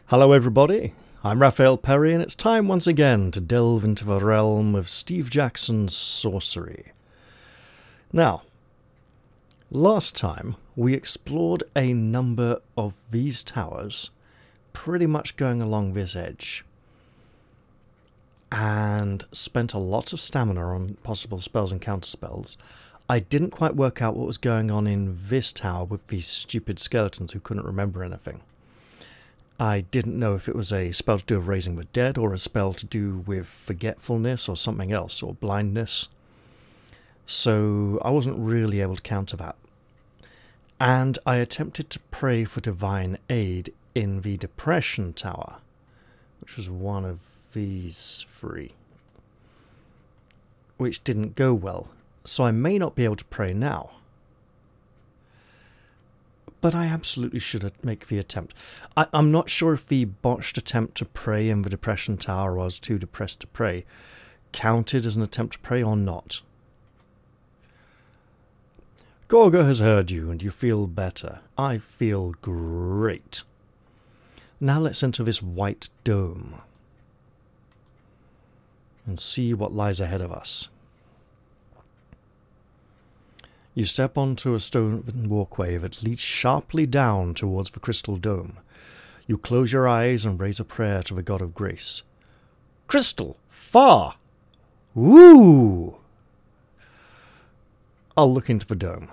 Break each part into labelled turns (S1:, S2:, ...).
S1: Hello everybody, I'm Raphael Perry and it's time once again to delve into the realm of Steve Jackson's Sorcery. Now, last time we explored a number of these towers, pretty much going along this edge, and spent a lot of stamina on possible spells and counterspells. I didn't quite work out what was going on in this tower with these stupid skeletons who couldn't remember anything. I didn't know if it was a spell to do with raising the dead or a spell to do with forgetfulness or something else, or blindness. So I wasn't really able to counter that. And I attempted to pray for divine aid in the Depression Tower, which was one of these three, which didn't go well. So I may not be able to pray now. But I absolutely should make the attempt. I'm not sure if the botched attempt to pray in the Depression Tower, or I was too depressed to pray, counted as an attempt to pray or not. Gorga has heard you and you feel better. I feel great. Now let's enter this white dome and see what lies ahead of us. You step onto a stone walkway that leads sharply down towards the crystal dome. You close your eyes and raise a prayer to the god of grace. Crystal! Far! Woo! I'll look into the dome.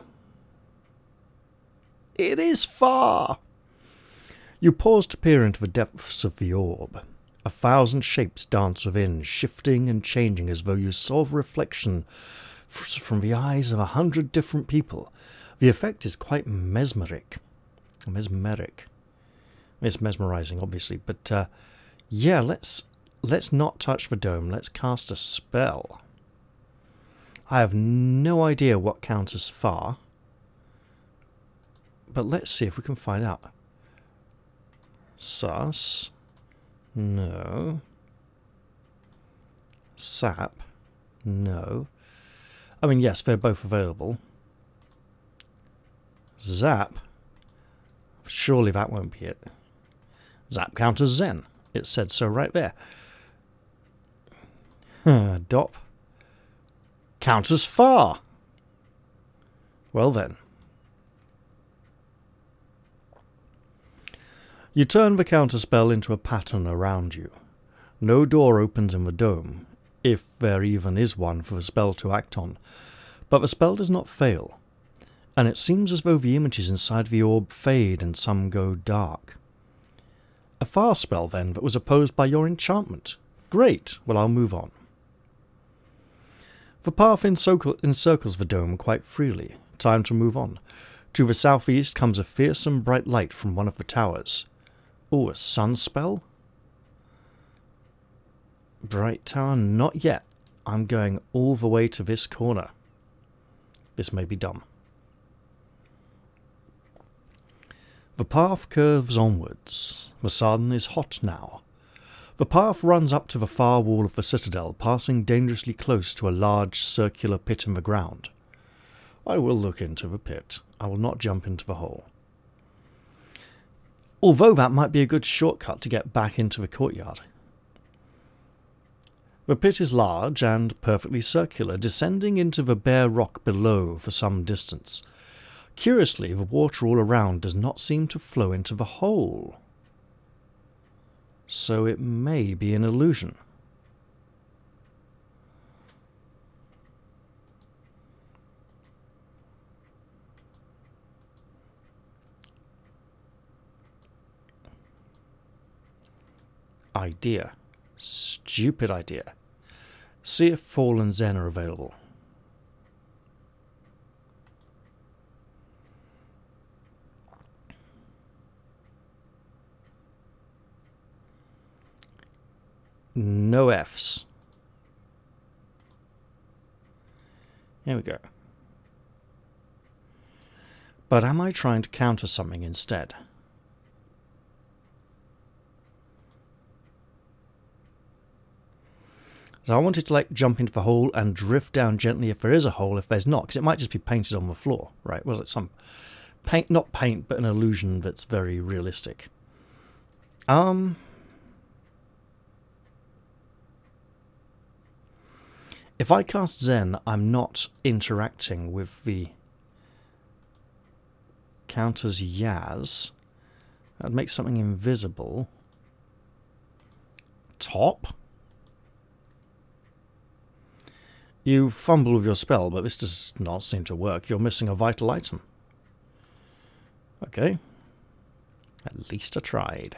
S1: It is far! You pause to peer into the depths of the orb. 1,000 shapes dance within, shifting and changing as though you saw the reflection from the eyes of 100 different people. The effect is quite mesmeric. It's mesmerizing, obviously, but yeah, let's not touch the dome. Let's cast a spell. I have no idea what counts as far, but let's see if we can find out. Sus. No. Sap. No. I mean, yes, they're both available. Zap. Surely that won't be it. Zap counters Zen. It said so right there. Dop. Counters far. Well then. You turn the counterspell into a pattern around you. No door opens in the dome, if there even is one for the spell to act on, but the spell does not fail, and it seems as though the images inside the orb fade and some go dark. A far spell, then, that was opposed by your enchantment. Great! Well, I'll move on. The path encircles the dome quite freely. Time to move on. To the southeast comes a fearsome bright light from one of the towers. Oh, a sun spell? Bright tower, not yet. I'm going all the way to this corner. This may be dumb. The path curves onwards. The sun is hot now. The path runs up to the far wall of the citadel, passing dangerously close to a large circular pit in the ground. I will look into the pit. I will not jump into the hole. Although that might be a good shortcut to get back into the courtyard. The pit is large and perfectly circular, descending into the bare rock below for some distance. Curiously, the water all around does not seem to flow into the hole. So it may be an illusion. Idea. Stupid idea. See if Fallen Zen are available. No Fs. Here we go. But am I trying to counter something instead? So I wanted to jump into the hole and drift down gently if there is a hole, if there's not, because it might just be painted on the floor, right? Was it some paint, not paint, but an illusion that's very realistic. If I cast Zen, I'm not interacting with the counters Yaz. That'd make something invisible. Top? You fumble with your spell, but this does not seem to work. You're missing a vital item. Okay. At least I tried.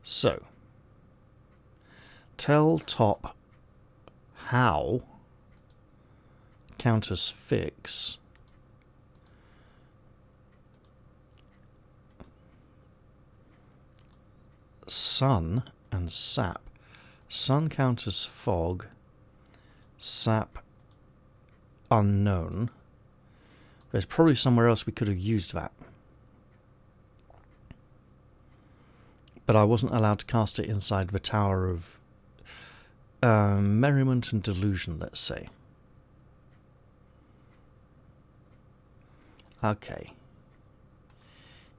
S1: So. Tell Top how counters fix Sun and Sap. Sun counters Fog. Sap unknown. There's probably somewhere else we could have used that. But I wasn't allowed to cast it inside the Tower of Merriment and Delusion, let's say. Okay.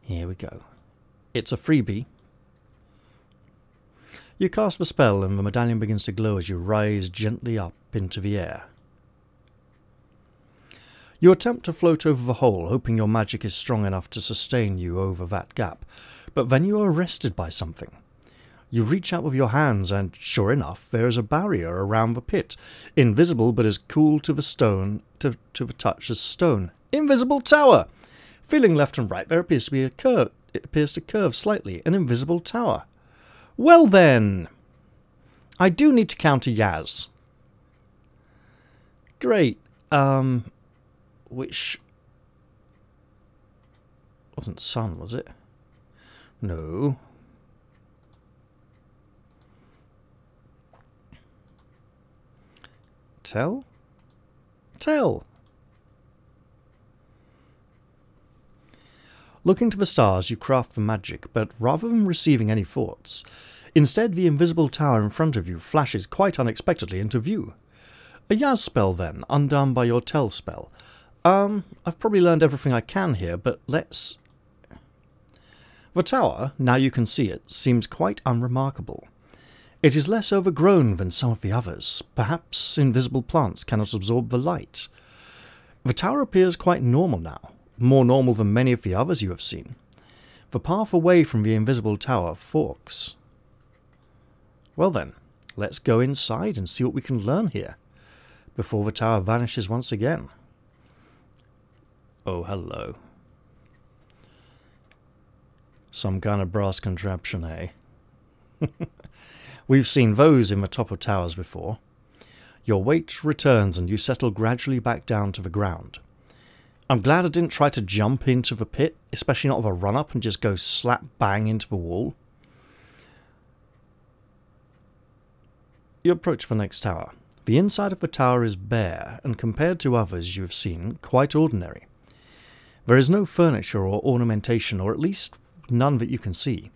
S1: Here we go. It's a freebie. You cast the spell and the medallion begins to glow as you rise gently up into the air. You attempt to float over the hole, hoping your magic is strong enough to sustain you over that gap, but then you are arrested by something. You reach out with your hands and, sure enough, there is a barrier around the pit, invisible but as cool to the stone to the touch as stone. Invisible tower! Feeling left and right, there appears to be a curve. It appears to curve slightly, an invisible tower. Well then, I do need to counter Yaz. Great. Which wasn't Sun, was it? No. Tell? Tell. Looking to the stars, you craft the magic, but rather than receiving any thoughts, instead the invisible tower in front of you flashes quite unexpectedly into view. A Yaz spell then, undone by your Tell spell. I've probably learned everything I can here, but let's... The tower, now you can see it, seems quite unremarkable. It is less overgrown than some of the others. Perhaps invisible plants cannot absorb the light. The tower appears quite normal now. More normal than many of the others you have seen. The path away from the invisible tower forks. Well then, let's go inside and see what we can learn here, before the tower vanishes once again. Oh, hello. Some kind of brass contraption, eh? We've seen those in the top of towers before. Your weight returns and you settle gradually back down to the ground. I'm glad I didn't try to jump into the pit, especially not with a run-up and just go slap bang into the wall. You approach the next tower. The inside of the tower is bare, and compared to others you have seen, quite ordinary. There is no furniture or ornamentation, or at least none that you can see.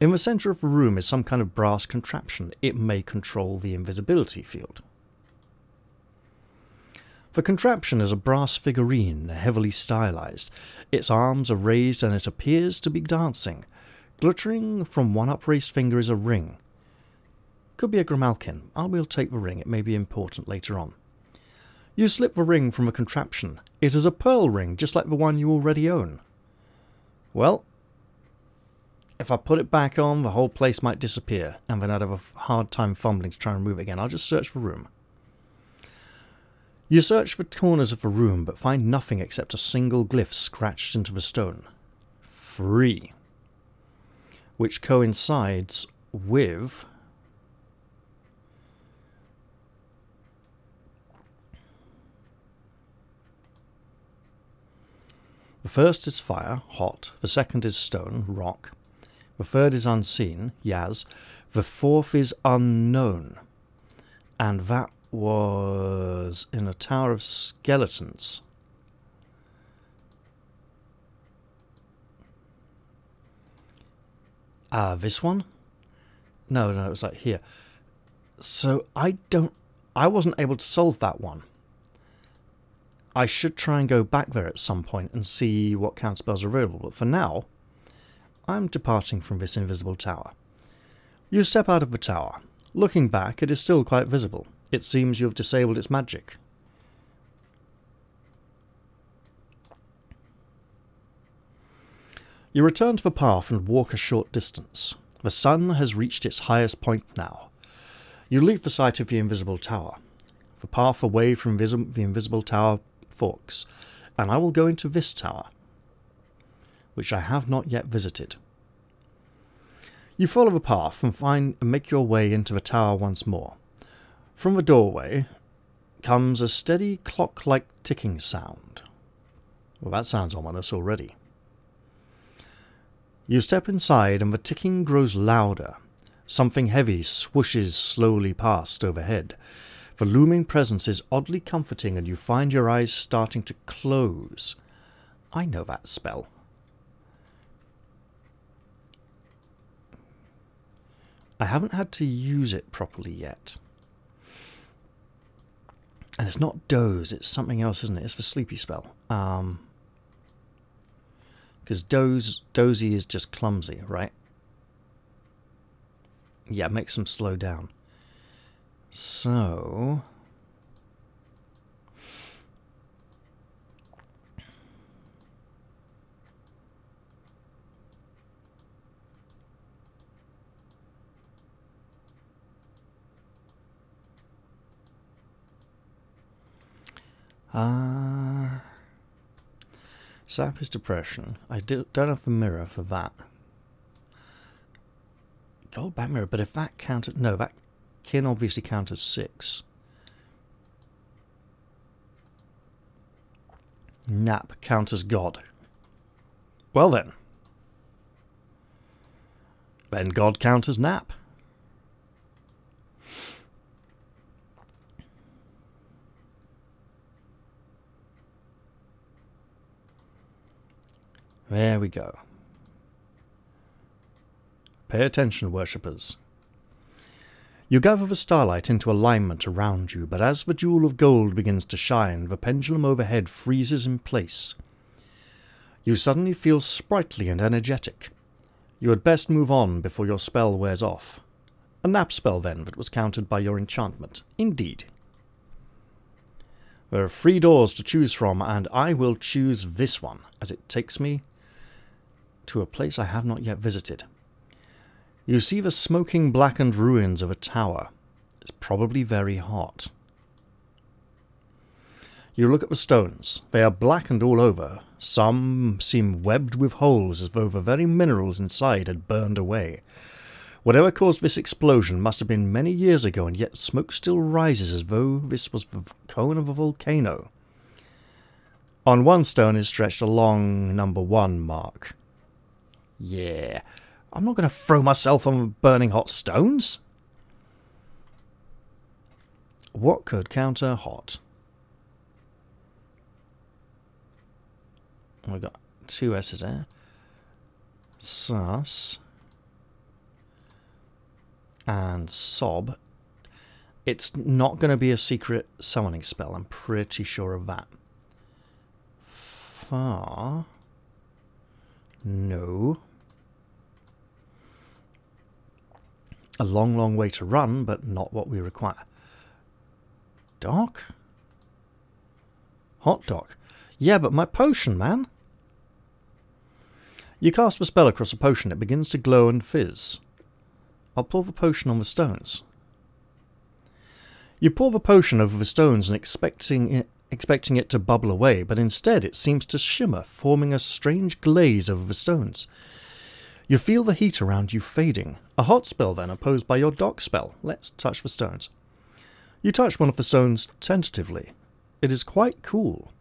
S1: In the centre of the room is some kind of brass contraption. It may control the invisibility field. The contraption is a brass figurine, heavily stylized. Its arms are raised and it appears to be dancing. Glittering from one upraised finger is a ring. Could be a grimalkin. I will take the ring. It may be important later on. You slip the ring from the contraption. It is a pearl ring, just like the one you already own. Well, if I put it back on, the whole place might disappear, and then I'd have a hard time fumbling to try and remove it again. I'll just search the room. You search the corners of the room, but find nothing except a single glyph scratched into the stone. 3. Which coincides with... The first is fire, hot. The second is stone, rock. The third is unseen, Yaz. The fourth is unknown. And that was in a tower of skeletons. This one? No, it was like here. So I wasn't able to solve that one. I should try and go back there at some point and see what counterspells are available, but for now, I'm departing from this invisible tower. You step out of the tower. Looking back, it is still quite visible. It seems you have disabled its magic. You return to the path and walk a short distance. The sun has reached its highest point now. You leave the sight of the invisible tower. The path away from the invisible tower forks, and I will go into this tower, which I have not yet visited. You follow the path and make your way into the tower once more. From the doorway comes a steady clock-like ticking sound. Well, that sounds ominous already. You step inside and the ticking grows louder. Something heavy swooshes slowly past overhead. The looming presence is oddly comforting and you find your eyes starting to close. I know that spell. I haven't had to use it properly yet. And it's not doze, it's something else, isn't it? It's the sleepy spell. Because dozy is just clumsy, right? Yeah, it makes them slow down. So... Sap is depression. I don't have the mirror for that. Gold back mirror, but if that counted... No, that can obviously count as 6. Nap count as God. Well then. Then God count as nap. There we go. Pay attention, worshippers. You gather the starlight into alignment around you, but as the jewel of gold begins to shine, the pendulum overhead freezes in place. You suddenly feel sprightly and energetic. You had best move on before your spell wears off. A nap spell, then, that was countered by your enchantment. Indeed. There are 3 doors to choose from, and I will choose this one, as it takes me to a place I have not yet visited. You see the smoking blackened ruins of a tower. It's probably very hot. You look at the stones. They are blackened all over. Some seem webbed with holes as though the very minerals inside had burned away. Whatever caused this explosion must have been many years ago, and yet smoke still rises as though this was the cone of a volcano. On one stone is stretched a long number 1 mark. Yeah, I'm not going to throw myself on burning hot stones. What could counter hot? We've got 2 S's there. Sus. And sob. It's not going to be a secret summoning spell, I'm pretty sure of that. Far. No. A long, long way to run, but not what we require. Doc? Hot doc. Yeah, but my potion, man. You cast the spell across a potion. It begins to glow and fizz. I'll pour the potion on the stones. You pour the potion over the stones and expecting it to bubble away, but instead it seems to shimmer, forming a strange glaze over the stones. You feel the heat around you fading. A hot spell then, opposed by your dock spell. Let's touch the stones. You touch one of the stones tentatively. It is quite cool.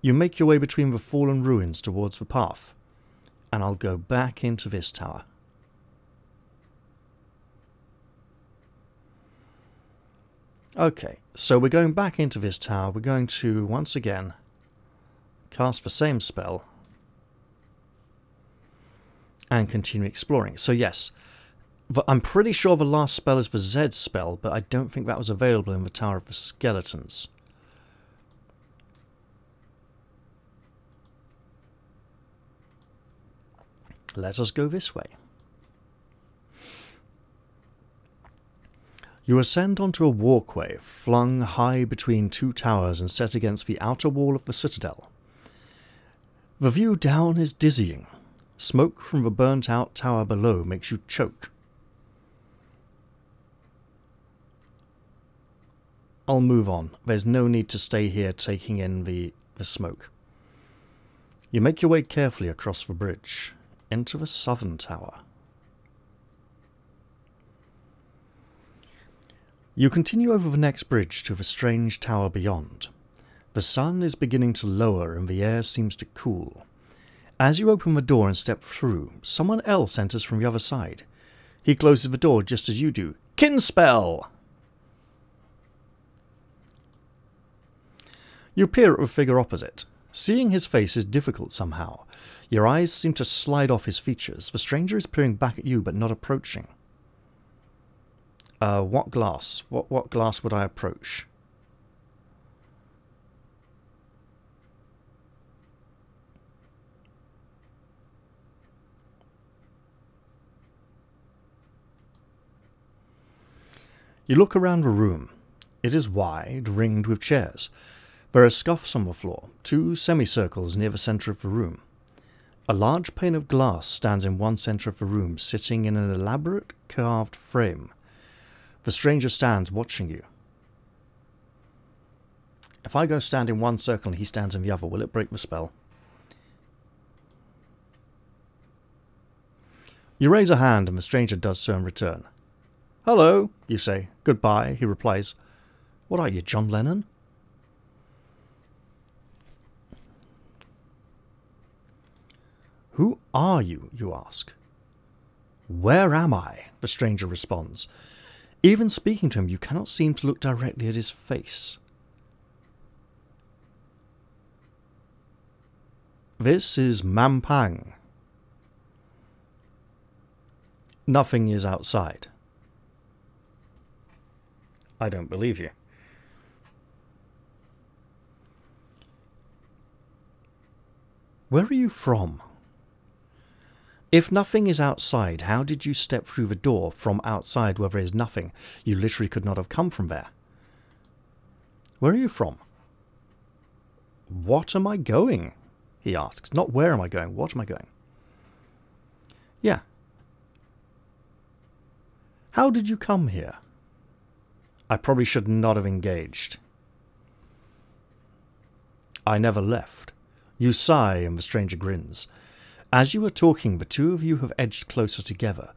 S1: You make your way between the fallen ruins towards the path. And I'll go back into this tower. Okay, so we're going back into this tower. We're going to, once again, cast the same spell. And continue exploring. So yes, I'm pretty sure the last spell is the Z spell, but I don't think that was available in the Tower of the Skeletons. Let us go this way. You ascend onto a walkway flung high between two towers and set against the outer wall of the citadel. The view down is dizzying. Smoke from the burnt-out tower below makes you choke. I'll move on. There's no need to stay here taking in the smoke. You make your way carefully across the bridge, into the southern tower. You continue over the next bridge to the strange tower beyond. The sun is beginning to lower and the air seems to cool. As you open the door and step through, someone else enters from the other side. He closes the door just as you do. Kinspell! You peer at the figure opposite. Seeing his face is difficult somehow. Your eyes seem to slide off his features. The stranger is peering back at you but not approaching. What glass? What glass would I approach? You look around the room. It is wide, ringed with chairs. There are scuffs on the floor, 2 semicircles near the centre of the room. A large pane of glass stands in one centre of the room, sitting in an elaborate carved frame. The stranger stands watching you. If I go stand in one circle and he stands in the other, will it break the spell? You raise a hand and the stranger does so in return. Hello, you say. Goodbye, he replies. What are you, John Lennon? Who are you, you ask. Where am I? The stranger responds. Even speaking to him, you cannot seem to look directly at his face. This is Mampang. Nothing is outside. I don't believe you. Where are you from? If nothing is outside, how did you step through the door from outside where there is nothing? You literally could not have come from there. Where are you from? What am I going? He asks. Not where am I going, what am I going? Yeah. How did you come here? I probably should not have engaged. I never left. You sigh and the stranger grins. As you are talking, the two of you have edged closer together.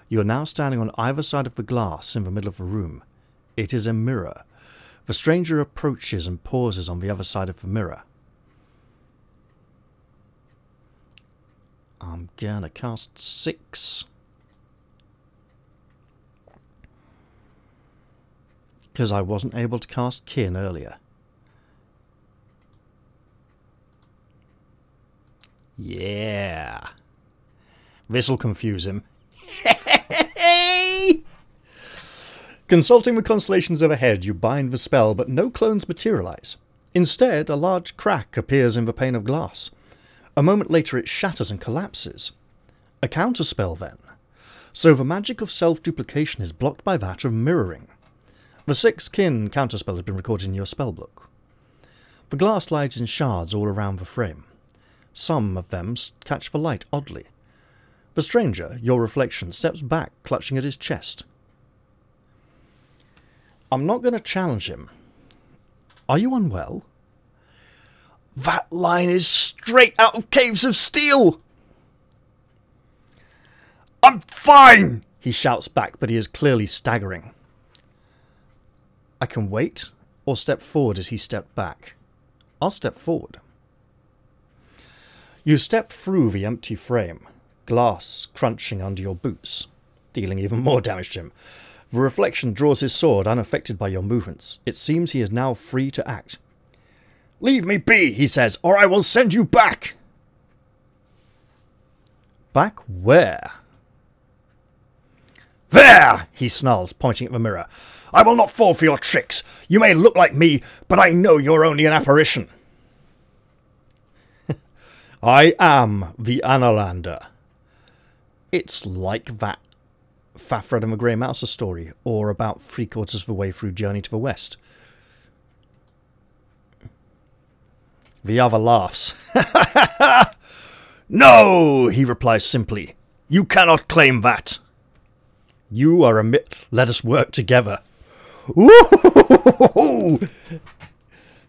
S1: You are now standing on either side of the glass in the middle of the room. It is a mirror. The stranger approaches and pauses on the other side of the mirror. I'm gonna cast 6. Because I wasn't able to cast Kin earlier. Yeah. This'll confuse him. Consulting the constellations overhead, you bind the spell, but no clones materialize. Instead, a large crack appears in the pane of glass. A moment later it shatters and collapses. A counterspell then. So the magic of self-duplication is blocked by that of mirroring. The 6 Kin counterspell has been recorded in your spellbook. The glass lies in shards all around the frame. Some of them catch the light oddly. The stranger, your reflection, steps back, clutching at his chest. I'm not going to challenge him. Are you unwell? That line is straight out of Caves of Steel! I'm fine! He shouts back, but he is clearly staggering. I can wait, or step forward as he stepped back. I'll step forward. You step through the empty frame, glass crunching under your boots, dealing even more damage to him. The reflection draws his sword, unaffected by your movements. It seems he is now free to act. Leave me be, he says, or I will send you back! Back where? There! He snarls, pointing at the mirror. I will not fall for your tricks. You may look like me, but I know you're only an apparition. I am the Analander. It's like that Fafred and the Grey Mouse story, or about 3/4 of the way through Journey to the West. The other laughs. No, he replies simply. You cannot claim that. You are a let us work together. Ooh!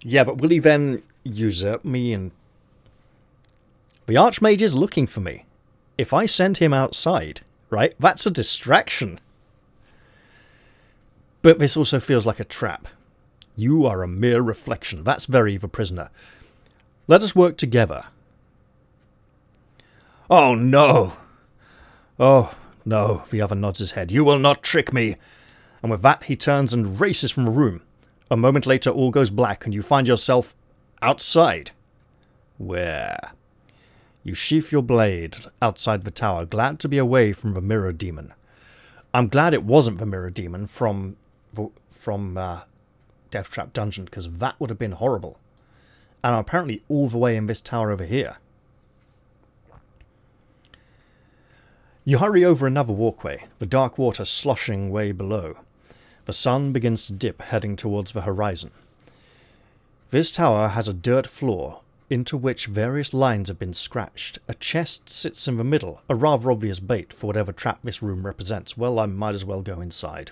S1: Yeah, but will he then usurp me and... The Archmage is looking for me. If I send him outside, right, that's a distraction. But this also feels like a trap. You are a mere reflection. That's very the prisoner. Let us work together. Oh, no. Oh, no, the other nods his head. You will not trick me. And with that, he turns and races from the room. A moment later, all goes black, and you find yourself outside. Where? You sheath your blade outside the tower, glad to be away from the mirror demon. I'm glad it wasn't the mirror demon from Death Trap Dungeon, because that would have been horrible. And I'm apparently all the way in this tower over here. You hurry over another walkway, the dark water sloshing way below. The sun begins to dip, heading towards the horizon. This tower has a dirt floor, into which various lines have been scratched. A chest sits in the middle, a rather obvious bait for whatever trap this room represents. Well, I might as well go inside.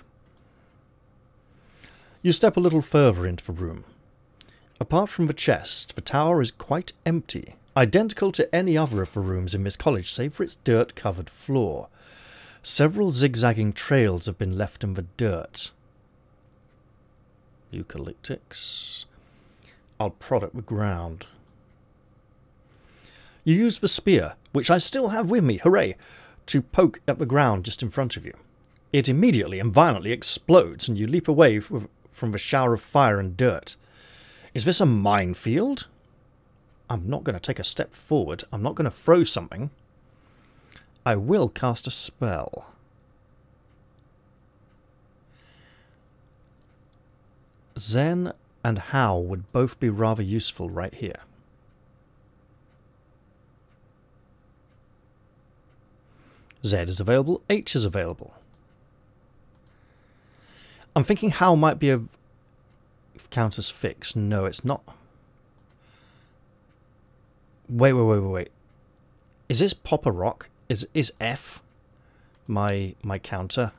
S1: You step a little further into the room. Apart from the chest, the tower is quite empty, identical to any other of the rooms in this college, save for its dirt-covered floor. Several zigzagging trails have been left in the dirt. Eucalyptics. I'll prod at the ground. You use the spear, which I still have with me, hooray, to poke at the ground just in front of you. It immediately and violently explodes, and you leap away from the shower of fire and dirt. Is this a minefield? I'm not going to take a step forward. I'm not going to throw something. I will cast a spell. Zen and Howl would both be rather useful right here. Z is available, H is available. I'm thinking Howl might be a counters fix. No, it's not. Wait. Is this pop a rock? Is F my counter?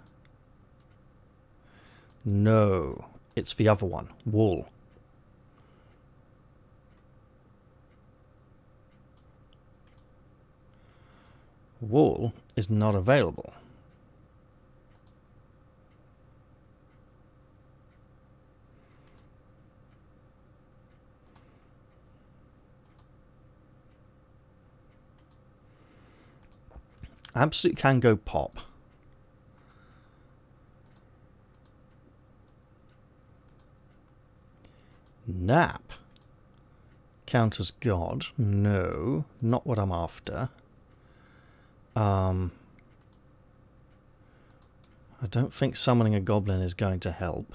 S1: No, it's the other one. Wall. Wall is not available. Absolutely can go pop. Nap. Counters God. No, not what I'm after. I don't think summoning a goblin is going to help.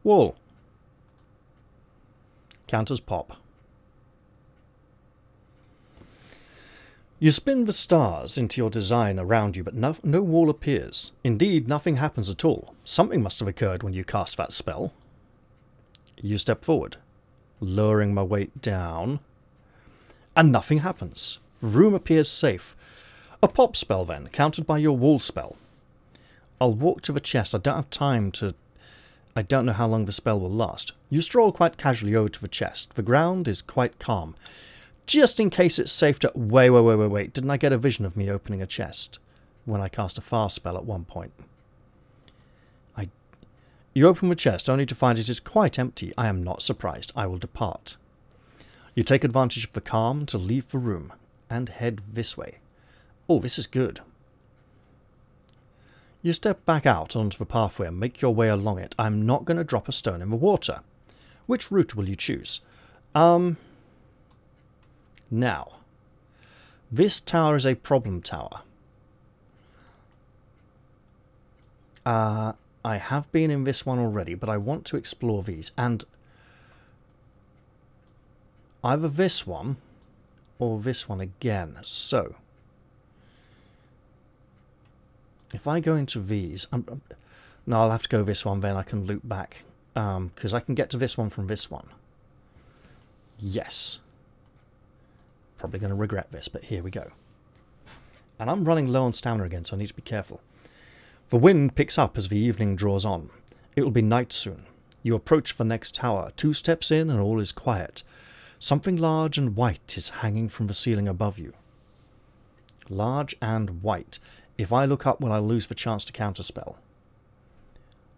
S1: Wall. Counters pop. You spin the stars into your design around you, but no wall appears. Indeed, nothing happens at all. Something must have occurred when you cast that spell. You step forward, lowering my weight down, and nothing happens. The room appears safe. A pop spell then, countered by your wall spell. I'll walk to the chest. I don't have time to... I don't know how long the spell will last. You stroll quite casually over to the chest. The ground is quite calm. Just in case it's safe to... Wait. Didn't I get a vision of me opening a chest when I cast a fast spell at one point? You open the chest only to find it is quite empty. I am not surprised. I will depart. You take advantage of the calm to leave the room and head this way. Oh, this is good. You step back out onto the pathway and make your way along it. I'm not going to drop a stone in the water. Which route will you choose? Now, this tower is a problem tower. I have been in this one already, but I want to explore these. And Either this one or this one again. So if I go into these, no, I'll have to go this one, then I can loop back, because I can get to this one from this one. Yes. Probably going to regret this, but here we go. And I'm running low on stamina again, so I need to be careful. The wind picks up as the evening draws on. It will be night soon. You approach the next tower. 2 steps in and all is quiet. Something large and white is hanging from the ceiling above you. Large and white. If I look up, will I lose the chance to counterspell?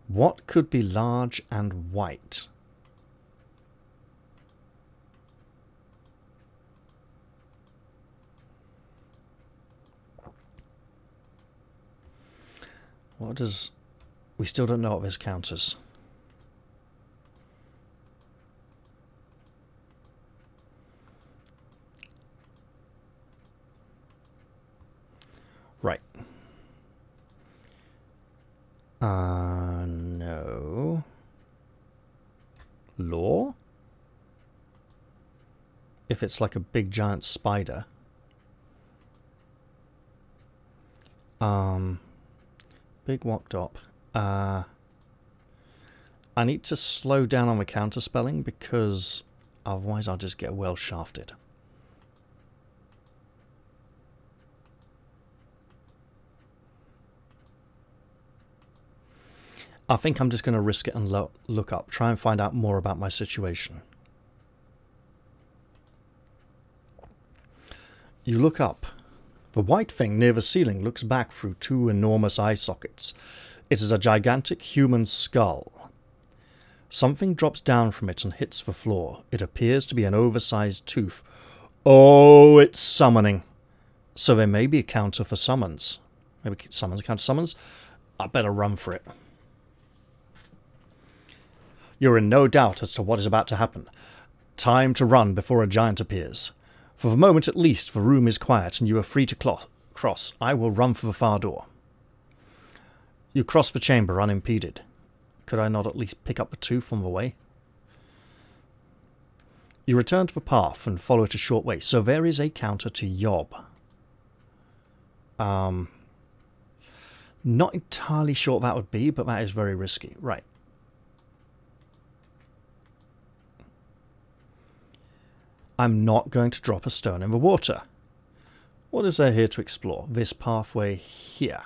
S1: What could be large and white? What does... We still don't know what this counts as. Right. No. Law? If it's like a big giant spider. Big walked up. I need to slow down on the counterspelling because otherwise I'll just get well shafted. I think I'm just going to risk it and look up, try and find out more about my situation. You look up. The white thing near the ceiling looks back through 2 enormous eye sockets. It is a gigantic human skull. Something drops down from it and hits the floor. It appears to be an oversized tooth. Oh, it's summoning. So there may be a counter for summons. Maybe summons, counter summons. I better run for it. You're in no doubt as to what is about to happen. Time to run before a giant appears. For the moment at least, the room is quiet and you are free to cross. I will run for the far door. You cross the chamber unimpeded. Could I not at least pick up the tooth on the way? You return to the path and follow it a short way. So there is a counter to Yob. Not entirely sure what that would be, but that is very risky. Right. I'm not going to drop a stone in the water. What is there here to explore? This pathway here.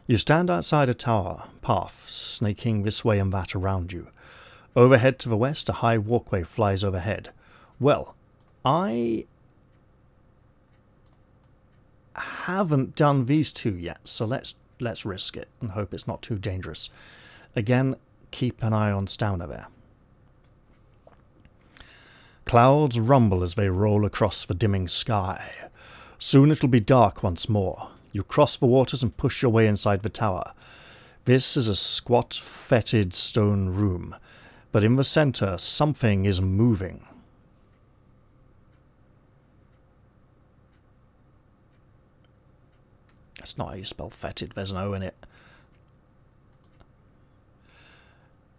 S1: You stand outside a tower path, snaking this way and that around you. Overhead to the west, a high walkway flies overhead. Well, I haven't done these 2 yet, so let's risk it and hope it's not too dangerous. Again, keep an eye on stamina there. Clouds rumble as they roll across the dimming sky. Soon it'll be dark once more. You cross the waters and push your way inside the tower. This is a squat, fetid stone room, but in the centre something is moving. That's not how you spell fetid, there's an O in it.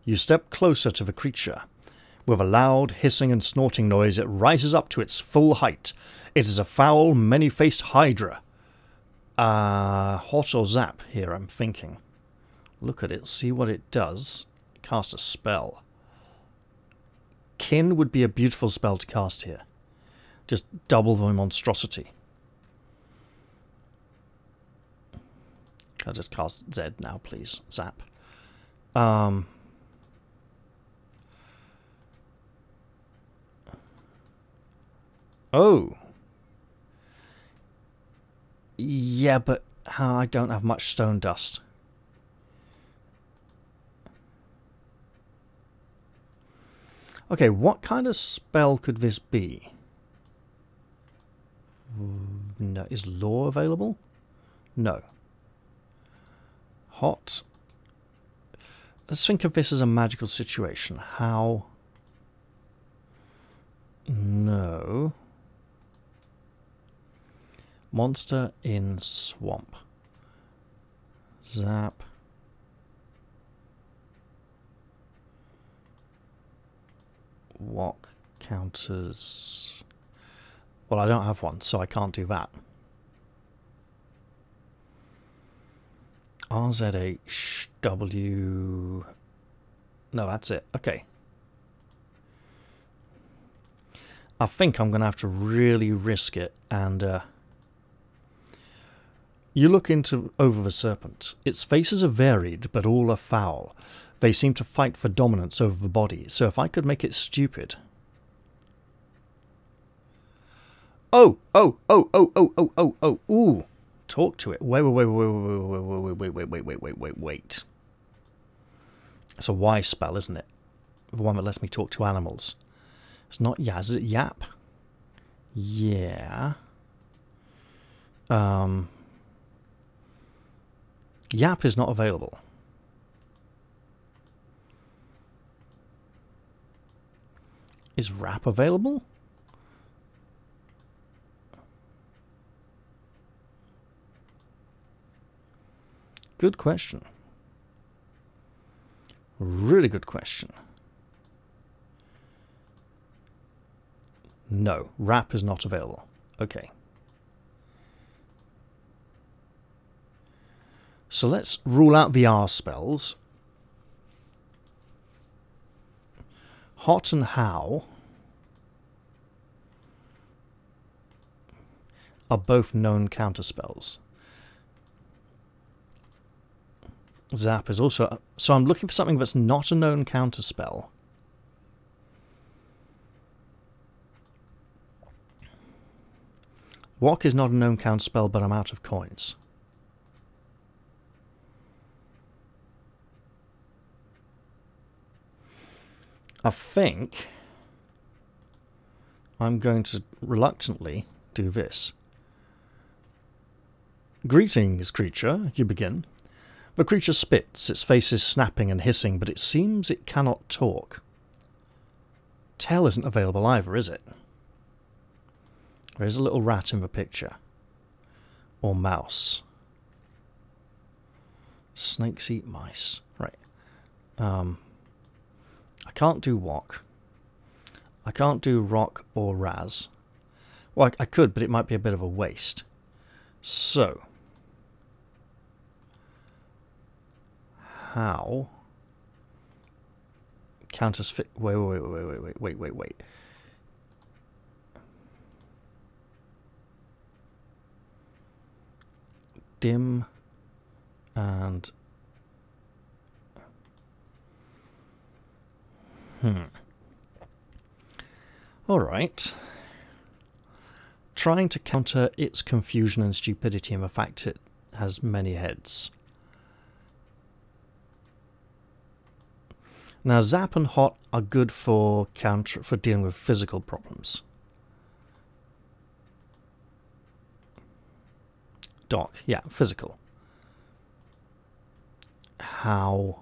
S1: You step closer to the creature. With a loud hissing and snorting noise, it rises up to its full height. It is a foul, many-faced hydra. Hot or zap here, I'm thinking. Look at it, see what it does. Cast a spell. Kin would be a beautiful spell to cast here. Just double the monstrosity. I'll just cast Z now, please. Zap. Oh. Yeah, but I don't have much stone dust. Okay, what kind of spell could this be? No, is law available? No. Hot. Let's think of this as a magical situation. How? No. Monster in swamp. Zap. Walk counters. Well, I don't have one, so I can't do that. RZHW. No, that's it. Okay. I think I'm going to have to really risk it. And you look over the serpent. Its faces are varied, but all are foul. They seem to fight for dominance over the body. So if I could make it stupid. Oh, oh, oh, oh, oh, oh, oh, oh, ooh. Talk to it. Wait. It's a Y spell, isn't it? The one that lets me talk to animals. It's not Yaz, is it Yap? Yeah. Yap is not available. Is Rap available? Good question. Really good question. No, Rap is not available. Okay. So let's rule out the R spells. Hot and How are both known counterspells. Zap is also... So I'm looking for something that's not a known counterspell. Walk is not a known counterspell, but I'm out of coins. I think I'm going to reluctantly do this. Greetings, creature, you begin. The creature spits, its face is snapping and hissing, but it seems it cannot talk. Tail isn't available either, is it? There is a little rat in the picture. Or mouse. Snakes eat mice. Right. I can't do Walk. I can't do Rock or Raz. Well, I could, but it might be a bit of a waste. So... How counters fit? Wait. Dim and all right. Trying to counter its confusion and stupidity and the fact it has many heads. Now, Zap and Hot are good for dealing with physical problems. Doc, yeah, physical. How?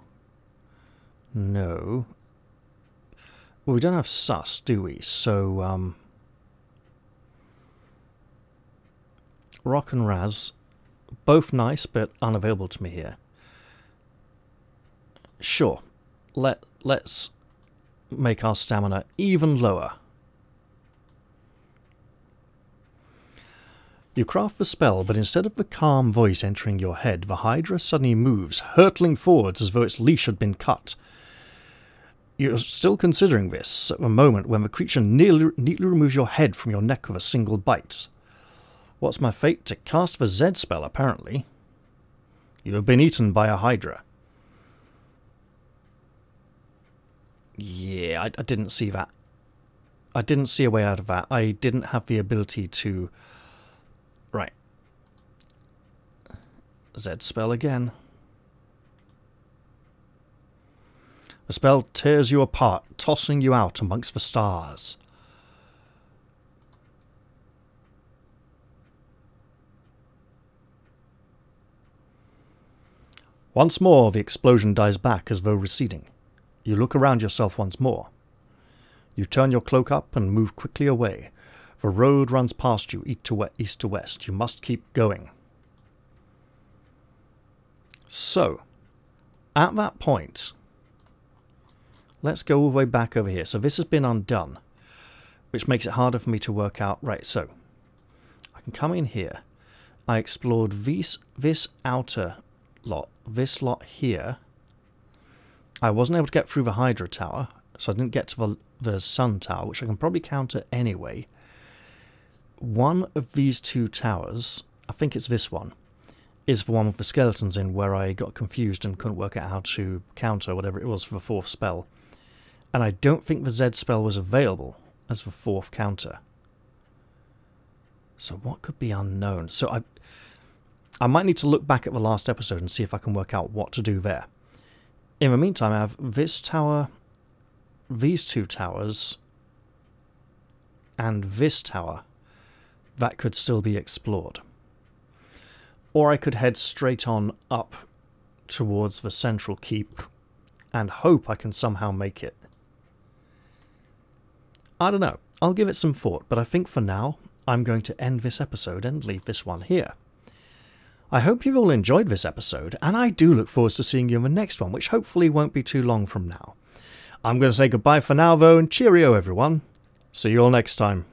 S1: No. Well, we don't have Sus, do we? So, Rock and Raz, both nice, but unavailable to me here. Sure. Let's make our stamina even lower. You craft the spell, but instead of the calm voice entering your head, the Hydra suddenly moves, hurtling forwards as though its leash had been cut. You're still considering this at the moment when the creature neatly removes your head from your neck with a single bite. What's my fate? To cast the Z spell, apparently. You have been eaten by a Hydra. Yeah, I didn't see that. I didn't see a way out of that. I didn't have the ability to... Right. Z spell again. The spell tears you apart, tossing you out amongst the stars. Once more, the explosion dies back as though receding. You look around yourself once more. You turn your cloak up and move quickly away. The road runs past you east to west. You must keep going. So, at that point, let's go all the way back over here. So this has been undone, which makes it harder for me to work out. Right, so I can come in here. I explored this outer lot, this lot here. I wasn't able to get through the Hydra Tower, so I didn't get to the Sun Tower, which I can probably counter anyway. One of these two towers, I think it's this one, is the one with the skeletons in, where I got confused and couldn't work out how to counter whatever it was for the fourth spell. And I don't think the Z spell was available as the fourth counter. So what could be unknown? So I might need to look back at the last episode and see if I can work out what to do there. In the meantime, I have this tower, these two towers, and this tower that could still be explored. Or I could head straight on up towards the central keep and hope I can somehow make it. I don't know. I'll give it some thought, but I think for now I'm going to end this episode and leave this one here. I hope you've all enjoyed this episode, and I do look forward to seeing you in the next one, which hopefully won't be too long from now. I'm going to say goodbye for now, though, and cheerio, everyone. See you all next time.